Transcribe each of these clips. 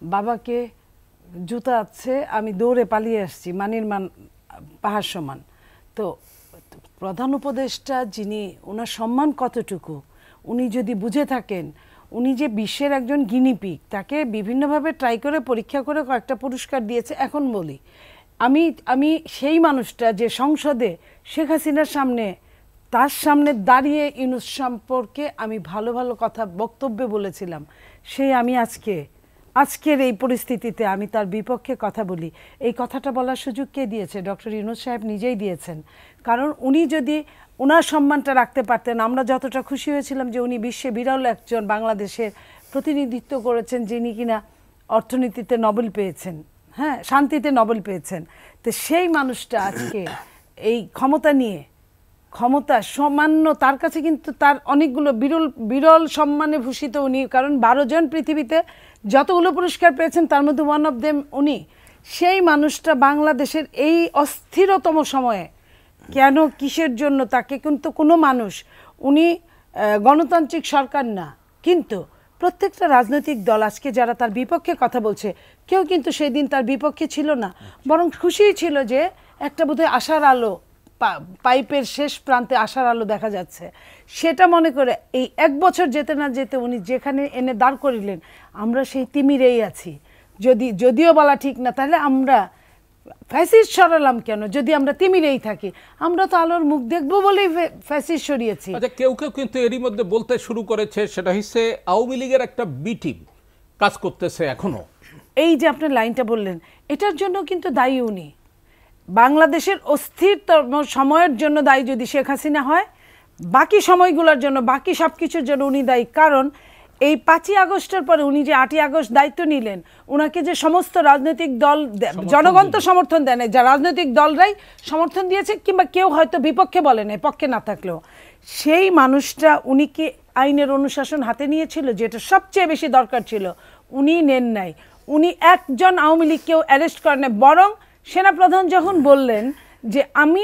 বাবাকে জুতা আছে, আমি দৌড়ে পালিয়ে আসছি, মানির মান পাহাড় সমান। তো প্রধান উপদেষ্টা যিনি, ওনার সম্মান কতটুকু, উনি যদি বুঝে থাকেন উনি যে বিশ্বের একজন গিনিপিগ, তাকে বিভিন্নভাবে ট্রাই করে পরীক্ষা করে কয়েকটা পুরস্কার দিয়েছে। এখন বলি, আমি সেই মানুষটা যে সংসদে শেখ হাসিনার সামনে, তার সামনে দাঁড়িয়ে ইউনূস সম্পর্কে আমি ভালো ভালো কথা বক্তব্যে বলেছিলাম, সেই আমি আজকের এই পরিস্থিতিতে আমি তার বিপক্ষে কথা বলি। এই কথাটা বলার সুযোগ কে দিয়েছে? ডক্টর ইউনূস সাহেব নিজেই দিয়েছেন। কারণ উনি যদি ওনার সম্মানটা রাখতে পারতেন, আমরা যতটা খুশি হয়েছিলাম যে উনি বিশ্বে বিরল একজন বাংলাদেশের প্রতিনিধিত্ব করেছেন, যিনি কিনা অর্থনীতিতে নোবেল পেয়েছেন, হ্যাঁ, শান্তিতে নোবেল পেয়েছেন। তো সেই মানুষটা আজকে এই ক্ষমতা নিয়ে, ক্ষমতা সামান্য, তার কাছে কিন্তু তার অনেকগুলো বিরল সম্মানে ভূষিত উনি। কারণ 12 জন পৃথিবীতে যতগুলো পুরস্কার পেয়েছেন তার মধ্যে ওয়ান অফ দেম উনি। সেই মানুষটা বাংলাদেশের এই অস্থিরতম সময়ে কেন, কিসের জন্য তাকে কিন্তু কোনো মানুষ, উনি গণতান্ত্রিক সরকার না, কিন্তু প্রত্যেকটা রাজনৈতিক দল আজকে যারা তার বিপক্ষে কথা বলছে, কেউ কিন্তু সেই দিন তার বিপক্ষে ছিল না, বরং খুশিই ছিল যে একটা বোধহয় আশার আলো, পাইপের শেষ প্রান্তে আশার আলো দেখা যাচ্ছে। সেটা মনে করে এই 1 বছর যেতে না যেতে উনি যেখানে এনে দাঁড় করিলেন, আমরা সেই তিমিরেই আছি। যদিও বলা ঠিক না, তাহলে আমরা ফ্যাসিস্ট সরালাম কেন? যদি আমরা তিমিরেই থাকি, আমরা তো আলোর মুখ দেখবো বলেই ফ্যাসিস্ট সরিয়েছি। আচ্ছা, কেউ কেউ কিন্তু এরই মধ্যে বলতে শুরু করেছে, সেটা হচ্ছে আওয়ামী লীগের একটা বি টিম কাজ করতেছে এখনো। এই যে আপনি লাইনটা বললেন, এটার জন্য কিন্তু দায়ী উনি। বাংলাদেশের অস্থিরতম সময়ের জন্য দায়ী যদি শেখ হাসিনা হয়, বাকি সময়গুলোর জন্য, বাকি সব কিছুর জন্য উনি দায়ী। কারণ এই 5ই আগস্টের পরে উনি যে 8ই আগস্ট দায়িত্ব নিলেন, ওনাকে যে সমস্ত রাজনৈতিক দল, জনগণ তো সমর্থন দেয় না, যা রাজনৈতিক দলরাই সমর্থন দিয়েছে, কিংবা কেউ হয়তো বিপক্ষে বলে নাই, পক্ষে না থাকলেও, সেই মানুষটা উনি কি আইনের অনুশাসন হাতে নিয়েছিল, যেটা সবচেয়ে বেশি দরকার ছিল, উনি নেন নাই। উনি একজন আওয়ামী লীগকেও অ্যারেস্ট করেন নাই। বরং সেনাপ্রধান যখন বললেন যে আমি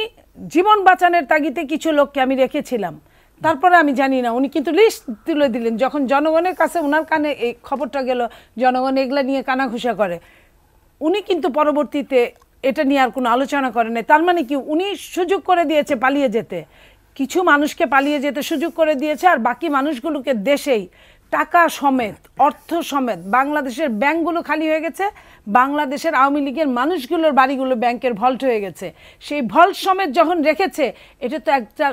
জীবন বাঁচানোর তাগিদে কিছু লোককে আমি রেখেছিলাম, তারপরে আমি জানি না, উনি কিন্তু লিস্ট তুলে দিলেন। যখন জনগণের কাছে ওনার কানে এই খবরটা গেল, জনগণ এগুলা নিয়ে কানাঘুষা করে, উনি কিন্তু পরবর্তীতে এটা নিয়ে আর কোনো আলোচনা করেন নাই। তার মানে কি, উনি সুযোগ করে দিয়েছে পালিয়ে যেতে, কিছু মানুষকে পালিয়ে যেতে সুযোগ করে দিয়েছে, আর বাকি মানুষগুলোকে দেশেই টাকা সমেত, অর্থ সমেত, বাংলাদেশের ব্যাংকগুলো খালি হয়ে গেছে, বাংলাদেশের আওয়ামী লীগের মানুষগুলোর বাড়িগুলো ব্যাংকের ভল্ট হয়ে গেছে। সেই ভল্ট সমেত যখন রেখেছে, এটা তো একটা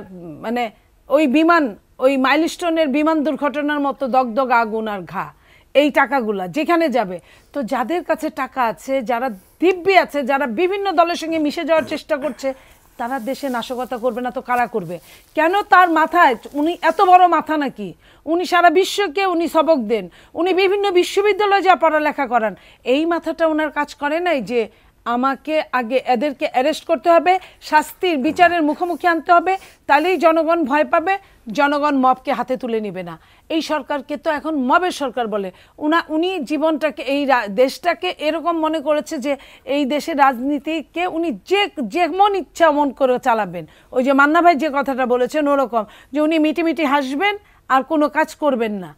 মানে ওই বিমান, ওই মাইলস্টোনের বিমান দুর্ঘটনার মতো দগদগ আগুন আর ঘা। এই টাকাগুলা যেখানে যাবে, তো যাদের কাছে টাকা আছে, যারা দিব্যি আছে, যারা বিভিন্ন দলের সঙ্গে মিশে যাওয়ার চেষ্টা করছে, তারা দেশে নাশকতা করবে না তো কারা করবে? কেন? তার মাথায়, উনি এত বড় মাথা নাকি? উনি সারা বিশ্বকে উনি সবক দেন, উনি বিভিন্ন বিশ্ববিদ্যালয়ে যা পড়ালেখা করান। এই মাথাটা ওনার কাজ করে নাই যে আমাকে আগে এদেরকে অ্যারেস্ট করতে হবে, শাস্তির বিচারের মুখোমুখি আনতে হবে, তাহলেই জনগণ ভয় পাবে, জনগণ মবকে হাতে তুলে নেবে না। এই সরকারকে তো এখন মবের সরকার বলে। উনি জীবনটাকে, এই দেশটাকে এরকম মনে করেছে যে এই দেশের রাজনীতিকে উনি যেমন ইচ্ছা মন করে চালাবেন। ওই যে মান্না ভাই যে কথাটা বলেছেন ওরকম, যে উনি মিটি মিটি হাসবেন আর কোনো কাজ করবেন না,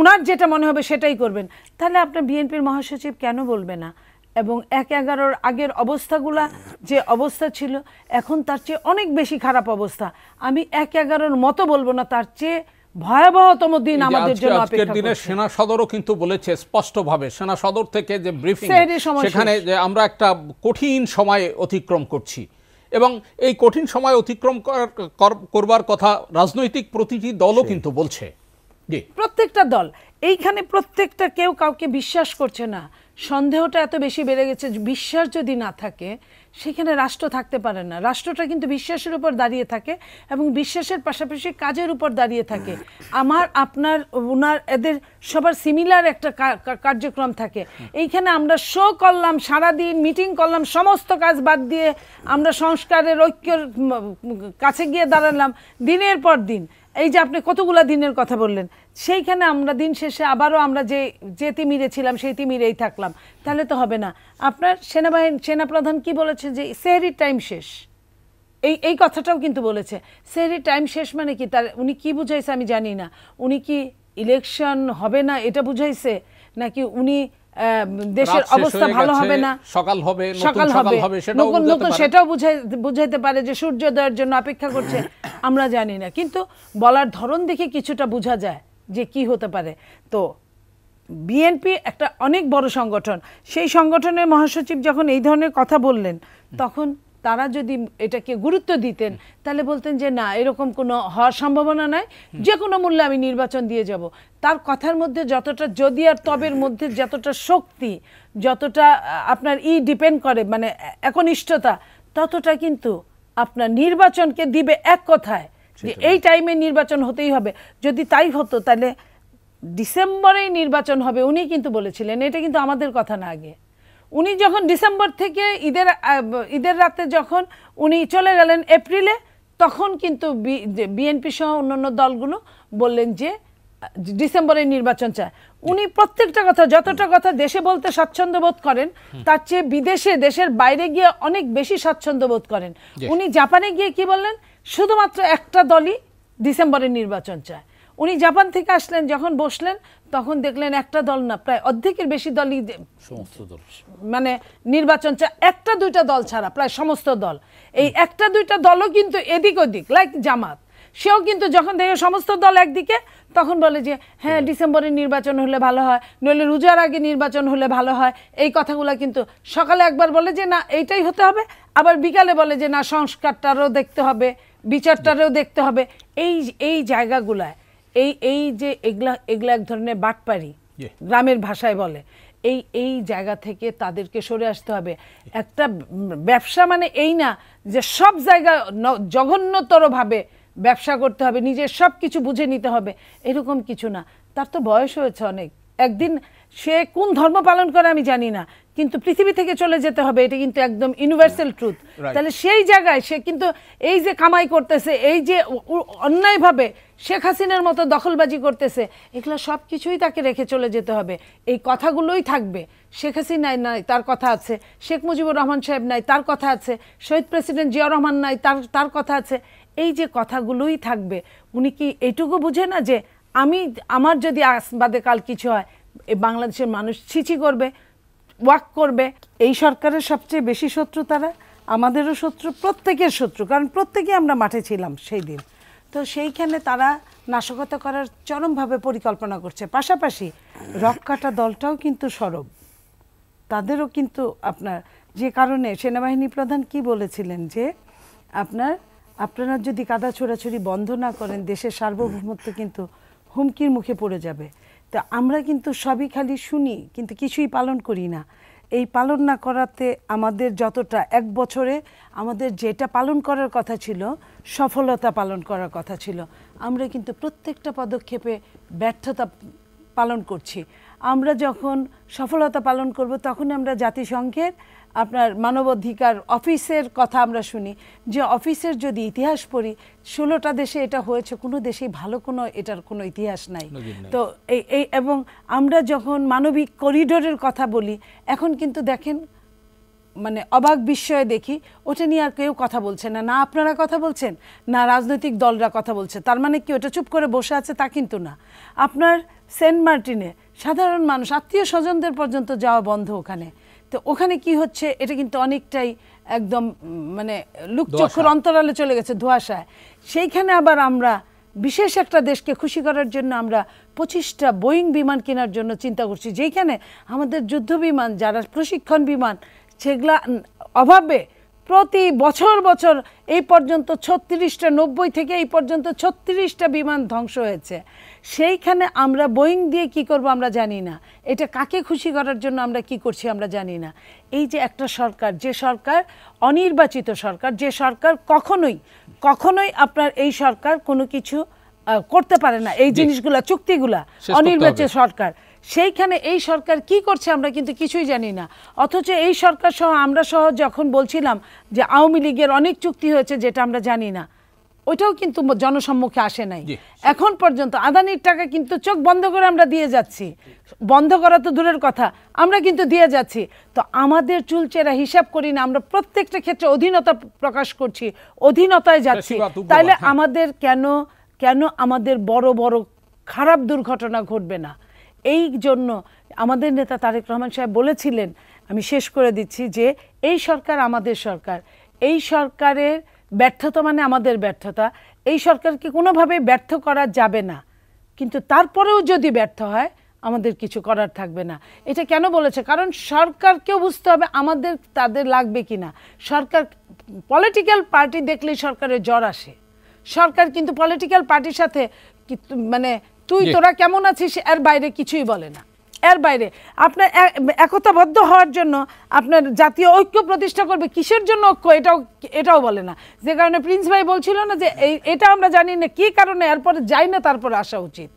উনার যেটা মনে হবে সেটাই করবেন। তাহলে আপনার বিএনপির মহাসচিব কেন বলবে না? এবং 1/11 আগের অবস্থাগুলা যে অবস্থা ছিল, এখন তার চেয়ে অনেক বেশি খারাপ অবস্থা। আমি 1/11 মতো বলবো না, তার চেয়ে ভয়াবহতম দিন আমাদের জন্য অপেক্ষা করছে। সেনা সদরও কিন্তু বলেছে স্পষ্টভাবে, সেনা সদর থেকে যে ব্রিফিং, সেখানে যে আমরা একটা কঠিন সময় অতিক্রম করছি, এবং এই কঠিন সময় অতিক্রম করবার কথা রাজনৈতিক প্রতিটি দলও কিন্তু বলছে। জি, প্রত্যেকটা দল এইখানে, প্রত্যেকটা, কেউ কাউকে বিশ্বাস করছে না। সন্দেহটা এত বেশি বেড়ে গেছে, বিশ্বাস যদি না থাকে সেখানে রাষ্ট্র থাকতে পারে না। রাষ্ট্রটা কিন্তু বিশ্বাসের উপর দাঁড়িয়ে থাকে, এবং বিশ্বাসের পাশাপাশি কাজের উপর দাঁড়িয়ে থাকে। আমার, আপনার, ওনার, এদের সবার সিমিলার একটা কার্যক্রম থাকে। এইখানে আমরা শো করলাম, সারাদিন মিটিং করলাম, সমস্ত কাজ বাদ দিয়ে আমরা সংস্কারের ঐক্যের কাছে গিয়ে দাঁড়ালাম দিনের পর দিন। এই যে আপনি কতগুলা দিনের কথা বললেন, সেইখানে আমরা দিন শেষে আবারও আমরা যে তিমিরে ছিলাম সেই তিমিরেই থাকলাম, তাহলে তো হবে না। আপনার সেনাপ্রধান কি বলেছে যে সেহরির টাইম শেষ, এই কথাটাও কিন্তু বলেছে। সেহরির টাইম শেষ মানে কি? তার উনি কি বুঝাইছে আমি জানি না। উনি কি ইলেকশন হবে না এটা বুঝাইছে, নাকি উনি দেশের অবস্থা ভালো হবে না, সকাল হবে, সেটাও বুঝাইতে পারে যে সূর্যোদয়ের জন্য অপেক্ষা করছে, আমরা জানি না, কিন্তু বলার ধরন দেখে কিছুটা বোঝা যায় যে কি হতে পারে। তো বিএনপি একটা অনেক বড় সংগঠন, সেই সংগঠনের মহাসচিব যখন এই ধরনের কথা বললেন, তখন তারা যদি এটাকে গুরুত্ব দিতেন তাহলে বলতেন যে না, এরকম কোনো হওয়ার সম্ভাবনা নাই, যে কোনো মূল্যে আমি নির্বাচন দিয়ে যাব। তার কথার মধ্যে যতটা যদি আর তবের মধ্যে যতটা শক্তি, যতটা আপনার ডিপেন্ড করে, মানে একনিষ্ঠতা, ততটা কিন্তু আপনার নির্বাচনকে দিবে এক কথায় যে এই টাইমে নির্বাচন হতেই হবে। যদি তাই হতো তাহলে ডিসেম্বরেই নির্বাচন হবে, উনি কিন্তু বলেছিলেন, এটা কিন্তু আমাদের কথা না। আগে উনি যখন ডিসেম্বর থেকে ঈদের রাতে যখন উনি চলে গেলেন এপ্রিলে, তখন কিন্তু বিএনপি সহ অন্যান্য দলগুলো বললেন যে ডিসেম্বরে নির্বাচন চায়। উনি প্রত্যেকটা কথা, যতটা কথা দেশে বলতে স্বাচ্ছন্দ্য বোধ করেন, তার চেয়ে বিদেশে, দেশের বাইরে গিয়ে অনেক বেশি স্বাচ্ছন্দ্য বোধ করেন। উনি জাপানে গিয়ে কি বললেন, শুধুমাত্র একটা দলই ডিসেম্বরে নির্বাচন চায়। উনি জাপান থেকে আসলেন, যখন বসলেন তখন দেখলেন একটা দল না, প্রায় অর্ধেকের বেশি দলই মানে নির্বাচন চায়, একটা দুইটা দল ছাড়া প্রায় সমস্ত দল। এই একটা দুইটা দলও কিন্তু এদিক ওদিক, লাইক জামাত, সেও কিন্তু যখন দেখে সমস্ত দল একদিকে, তখন বলে যে হ্যাঁ ডিসেম্বরে নির্বাচন হলে ভালো হয়, নইলে রোজার আগে নির্বাচন হলে ভালো হয়। এই কথাগুলো কিন্তু সকালে একবার বলে যে না এইটাই হতে হবে, আবার বিকালে বলে যে না সংস্কারটারও দেখতে হবে, বিচারটারও দেখতে হবে। এই জায়গাগুলায় এই যে এগুলা এক ধরনের বাটপারি, গ্রামের ভাষায় বলে, এই জায়গা থেকে তাদেরকে সরে আসতে হবে। একটা ব্যবসা মানে এই না যে সব জায়গায় জঘন্যতরভাবে ব্যবসা করতে হবে, নিজের সব কিছু বুঝে নিতে হবে, এরকম কিছু না। তার তো বয়স হয়েছে অনেক, একদিন সে কোন ধর্ম পালন করে আমি জানি না, কিন্তু পৃথিবী থেকে চলে যেতে হবে, এটা কিন্তু একদম ইউনিভার্সাল ট্রুথ। তাহলে সেই জায়গায় সে কিন্তু এই যে কামাই করতেছে, এই যে অন্যায়ভাবে শেখ হাসিনার মতো দখলবাজি করতেছে, এগুলো সব কিছুই তাকে রেখে চলে যেতে হবে। এই কথাগুলোই থাকবে। শেখ হাসিনা নাই, তার কথা আছে। শেখ মুজিবুর রহমান সাহেব নাই, তার কথা আছে। শহীদ প্রেসিডেন্ট জিয়া রহমান নাই, তার কথা আছে। এই যে কথাগুলোই থাকবে। উনি কি এইটুকু বুঝে না যে আমার যদি বাদে কাল কিছু হয়, এই বাংলাদেশের মানুষ ছিছি করবে, ওয়াক করবে? এই সরকারের সবচেয়ে বেশি শত্রু তারা, আমাদেরও শত্রু, প্রত্যেকের শত্রু, কারণ প্রত্যেকে আমরা মাঠে ছিলাম সেই দিন। তো সেইখানে তারা নাশকতা করার চরমভাবে পরিকল্পনা করছে। পাশাপাশি রক্ষাটা দলটাও কিন্তু সরব, তাদেরও কিন্তু আপনার যে কারণে সেনাবাহিনী প্রধান কি বলেছিলেন যে আপনারা যদি কাদা ছোড়াছুড়ি বন্ধ না করেন, দেশের সার্বভৌমত্ব কিন্তু হুমকির মুখে পড়ে যাবে। তো আমরা কিন্তু সবই খালি শুনি, কিন্তু কিছুই পালন করি না। এই পালন না করাতে আমাদের যতটা এক বছরে আমাদের যেটা পালন করার কথা ছিল, সফলতা পালন করার কথা ছিল, আমরা কিন্তু প্রত্যেকটা পদক্ষেপে ব্যর্থতা পালন করছি। আমরা যখন সফলতা পালন করব, তখন আমরা জাতিসংঘের আপনার মানবাধিকার অফিসের কথা আমরা শুনি, যে অফিসের যদি ইতিহাস পড়ি, 16টা দেশে এটা হয়েছে, কোনো দেশেই ভালো কোনো এটার কোনো ইতিহাস নাই। তো এই এবং আমরা যখন মানবিক করিডোরের কথা বলি, এখন কিন্তু দেখেন মানে অবাক বিস্ময়ে দেখি ওটা নিয়ে আর কেউ কথা বলছে না, না আপনারা কথা বলছেন, না রাজনৈতিক দলরা কথা বলছে। তার মানে কি ওটা চুপ করে বসে আছে? তা কিন্তু না। আপনার সেন্ট মার্টিনে সাধারণ মানুষ, আত্মীয় স্বজনদের পর্যন্ত যাওয়া বন্ধ ওখানে। তো ওখানে কি হচ্ছে, এটা কিন্তু অনেকটাই একদম মানে লুকচক্ষুর অন্তরালে চলে গেছে, ধোঁয়াশায়। সেইখানে আবার আমরা বিশেষ একটা দেশকে খুশি করার জন্য আমরা 25টা বোয়িং বিমান কেনার জন্য চিন্তা করছি, যেখানে আমাদের যুদ্ধ বিমান, যারা প্রশিক্ষণ বিমান, সেগুলা অভাবে প্রতি বছর এই পর্যন্ত 36টা, 90 থেকে এই পর্যন্ত 36টা বিমান ধ্বংস হয়েছে। সেইখানে আমরা বোয়িং দিয়ে কি করব আমরা জানি না, এটা কাকে খুশি করার জন্য আমরা কি করছি আমরা জানি না। এই যে একটা সরকার, যে সরকার অনির্বাচিত সরকার, যে সরকার কখনোই আপনার এই সরকার কোনো কিছু করতে পারে না, এই জিনিসগুলা, চুক্তিগুলা, অনির্বাচিত সরকার, সেইখানে এই সরকার কি করছে আমরা কিন্তু কিছুই জানি না। অথচ এই সরকার সহ আমরা সহ যখন বলছিলাম যে আওয়ামী লীগের অনেক চুক্তি হয়েছে যেটা আমরা জানি না, ওইটাও কিন্তু জনসম্মুখে আসে নাই এখন পর্যন্ত। আদানির টাকা কিন্তু চোখ বন্ধ করে আমরা দিয়ে যাচ্ছি, বন্ধ করা তো দূরের কথা, আমরা কিন্তু দিয়ে যাচ্ছি। তো আমাদের চুলচেরা হিসাব করি না, আমরা প্রত্যেকটা ক্ষেত্রে অধীনতা প্রকাশ করছি, অধীনতায় যাচ্ছি। তাইলে আমাদের কেন আমাদের বড় বড় খারাপ দুর্ঘটনা ঘটবে না? এই জন্য আমাদের নেতা তারেক রহমান সাহেব বলেছিলেন, আমি শেষ করে দিচ্ছি, যে এই সরকার আমাদের সরকার, এই সরকারের ব্যর্থতা মানে আমাদের ব্যর্থতা, এই সরকারকে কোনোভাবেই ব্যর্থ করা যাবে না, কিন্তু তারপরেও যদি ব্যর্থ হয় আমাদের কিছু করার থাকবে না। এটা কেন বলেছে? কারণ সরকারকেও বুঝতে হবে আমাদের তাদের লাগবে কিনা। সরকার পলিটিক্যাল পার্টি দেখলেই সরকারের জ্বর আসে। সরকার কিন্তু পলিটিক্যাল পার্টির সাথে মানে তুই তোরা কেমন আছিস এর বাইরে কিছুই বলে না। এর বাইরে আপনার একতাবদ্ধ হওয়ার জন্য, আপনার জাতীয় ঐক্য প্রতিষ্ঠা করবে, কিসের জন্য ঐক্য এটাও বলে না। যে কারণে প্রিন্স ভাই বলছিল না যে এটা আমরা জানি না কি কারণে, এরপরে যাই না তারপরে আসা উচিত।